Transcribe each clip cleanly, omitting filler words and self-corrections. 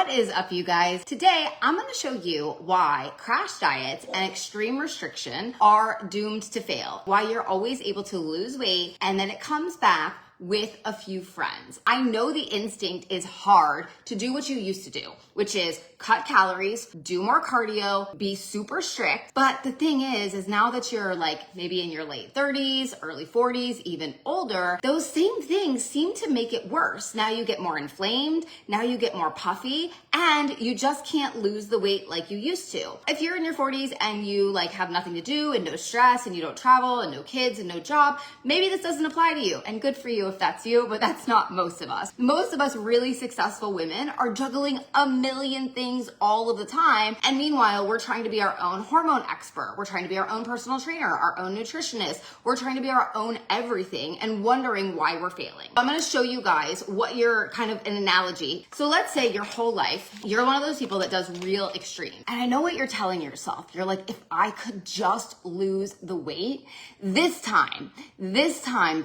What is up, you guys? Today, I'm gonna show you why crash diets and extreme restriction are doomed to fail. Why you're always able to lose weight and then it comes back with a few friends. I know the instinct is hard to do what you used to do, which is cut calories, do more cardio, be super strict. But the thing is now that you're like maybe in your late 30s, early 40s, even older, those same things seem to make it worse. Now you get more inflamed, now you get more puffy, and you just can't lose the weight like you used to. If you're in your 40s and you like have nothing to do and no stress and you don't travel and no kids and no job, maybe this doesn't apply to you, and good for you if that's you, but that's not most of us. Most of us really successful women are juggling a million things all of the time. And meanwhile, we're trying to be our own hormone expert. We're trying to be our own personal trainer, our own nutritionist. We're trying to be our own everything and wondering why we're failing. I'm going to show you guys what you're kind of an analogy. So let's say your whole life, you're one of those people that does real extreme. And I know what you're telling yourself. You're like, if I could just lose the weight this time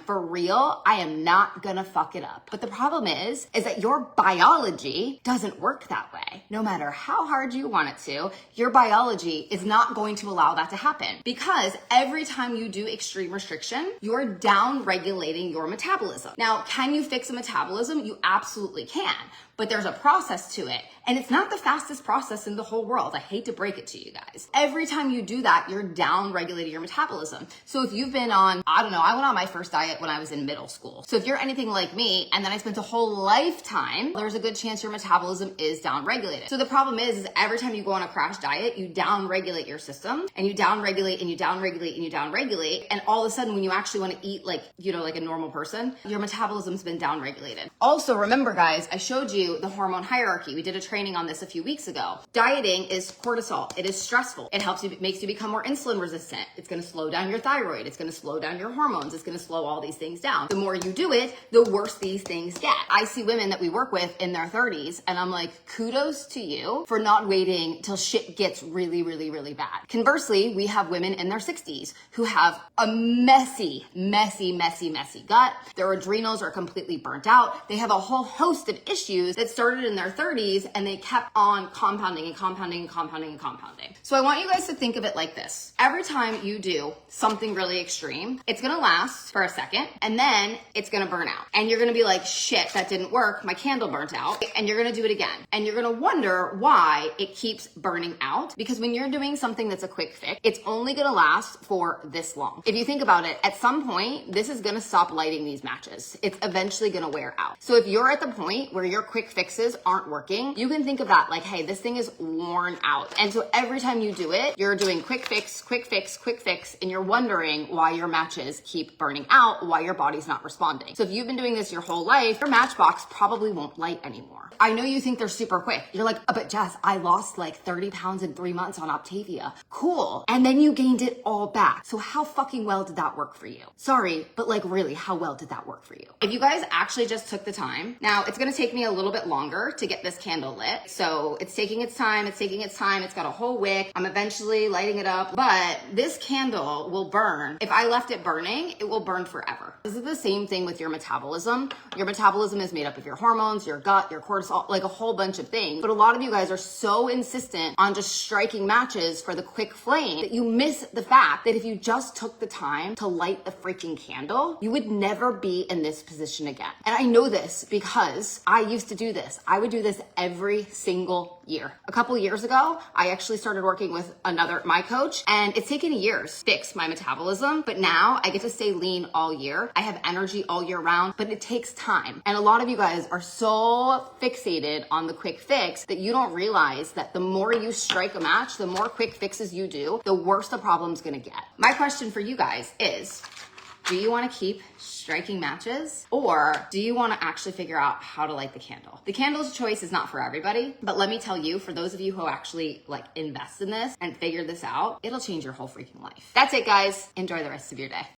for real, I am not gonna fuck it up. But the problem is that your biology doesn't work that way. No matter how hard you want it to, your biology is not going to allow that to happen, because every time you do extreme restriction, you're down regulating your metabolism. Now, can you fix a metabolism? You absolutely can. But there's a process to it, and it's not the fastest process in the whole world. I hate to break it to you guys. Every time you do that, you're down regulating your metabolism. So if you've been on, I went on my first diet when I was in middle school. So if you're anything like me, and then I spent a whole lifetime, there's a good chance your metabolism is down regulated. So the problem is every time you go on a crash diet, you down regulate your system, and you down regulate and you down regulate and you down regulate. And all of a sudden, when you actually want to eat like a normal person, your metabolism's been down regulated. Also, remember guys, I showed you the hormone hierarchy. We did a training on this a few weeks ago. Dieting is cortisol. It is stressful. It makes you become more insulin resistant. It's going to slow down your thyroid. It's going to slow down your hormones. It's going to slow all these things down. The more you do it, the worse these things get. I see women that we work with in their 30s, and I'm like, kudos to you for not waiting till shit gets really, really, really bad. Conversely, we have women in their 60s who have a messy gut. Their adrenals are completely burnt out. They have a whole host of issues that started in their 30s, and they kept on compounding and compounding and compounding and compounding. So I want you guys to think of it like this. Every time you do something really extreme, it's gonna last for a second, and then it's gonna burn out. And you're gonna be like, shit, that didn't work. My candle burnt out. And you're gonna do it again. And you're gonna wonder why it keeps burning out. Because when you're doing something that's a quick fix, it's only gonna last for this long. If you think about it, at some point, this is gonna stop lighting these matches. It's eventually gonna wear out. So if you're at the point where your quick fixes aren't working, you can think of that like, hey, this thing is worn out. And so every time you do it, you're doing quick fix, and you're wondering why your matches keep burning out, why your body's not responding. So if you've been doing this your whole life, your Matchbox probably won't light anymore. I know you think they're super quick. You're like, oh, but Jess, I lost like 30 pounds in 3 months on Optavia. Cool. And then you gained it all back. So how fucking well did that work for you? Sorry, but like really, how well did that work for you? If you guys actually just took the time, now it's gonna take me a little bit longer to get this candle lit. So it's taking its time. It's got a whole wick. I'm eventually lighting it up, but this candle will burn. If I left it burning, it will burn forever. This is the same thing with your metabolism. Your metabolism is made up of your hormones, your gut, your cortisol, like a whole bunch of things. But a lot of you guys are so insistent on just striking matches for the quick flame that you miss the fact that if you just took the time to light the freaking candle, you would never be in this position again. And I know this because I used to do this. I would do this every single year. A couple years ago, I actually started working with my coach, and it's taken years to fix my metabolism, but now I get to stay lean all year. I have energy all year round, but it takes time. And a lot of you guys are so fixated on the quick fix that you don't realize that the more you strike a match, the more quick fixes you do, the worse the problem's gonna get. My question for you guys is, do you want to keep striking matches, or do you want to actually figure out how to light the candle? The candle's choice is not for everybody, but let me tell you, for those of you who actually like invest in this and figure this out, it'll change your whole freaking life. That's it, guys. Enjoy the rest of your day.